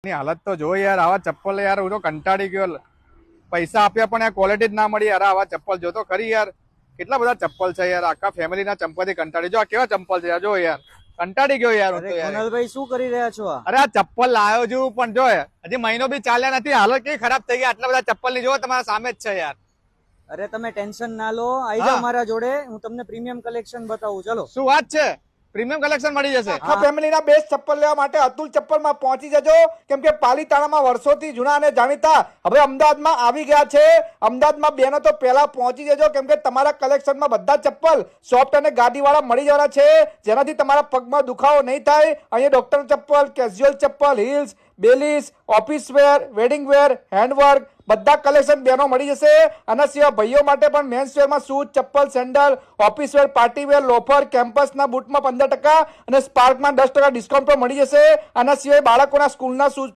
ની હાલત તો જો યાર, આવા ચપ્પલ યાર હું તો કંટાળી ગયો. પૈસા આપ્યા પણ યાર ક્વોલિટી જ ના મળી યાર. આવા ચપ્પલ જો તો ખરી યાર, કેટલા બધા ચપ્પલ છે યાર. આખા ફેમિલી ના ચંપલ થી કંટાળી. જો આ કેવા ચંપલ છે યાર, જો યાર કંટાળી ગયો યાર હું તો યાર. કુનાલભાઈ શું કરી રહ્યા છો? અરે આ ચપ્પલ લાવ્યો છું પણ જો હજી મહિનો બી ચાલ્યા નથી, હાલત કેવી ખરાબ થઈ ગઈ. આટલા બધા ચપ્પલ ની જો તમારા સામે જ છે યાર. અરે તમે ટેન્શન ના લો, આવી જાઓ મારા જોડે, હું તમને પ્રીમિયમ કલેક્શન બતાવું. ચલો. શું વાત છે, પ્રીમિયમ કલેક્શન મળી જશે? આખા ફેમિલીના બેસ્ટ ચપ્પલ લેવા માટે અતુલ ચપ્પલમાં પહોંચી જજો, કેમ કે પાલીતાણામાં વર્ષોથી જૂના અને જાણીતા હવે અમદાવાદમાં આવી ગયા છે. અમદાવાદમાં બેનો તો પહેલા પહોંચી જજો, કેમ કે તમારા કલેક્શનમાં બધા ચપ્પલ સોફ્ટ અને ગાડીવાળા મળી જવાના છે, જેનાથી તમારા પગમાં દુખાવો નહીં થાય. અહીંયા ડોક્ટર ચપ્પલ, કેઝ્યુઅલ ચપ્પલ, હીલ્સ, બેલીસ, ઓફિસ વેર, વેડિંગ વેર, હેન્ડવર્ક બધા કલેક્શન બેનો મળી જશે. આના સિવાય ભાઈઓ માટે પણ મેન્સ વેરમાં શૂઝ, ચપ્પલ, સેન્ડલ, ઓફિસ વેર, પાર્ટી વેર, લોફર, કેમ્પસના બૂટમાં 15% અને સ્પાર્કમાં 10% ડિસ્કાઉન્ટ પણ મળી જશે. આના સિવાય બાળકોના સ્કૂલના શૂઝ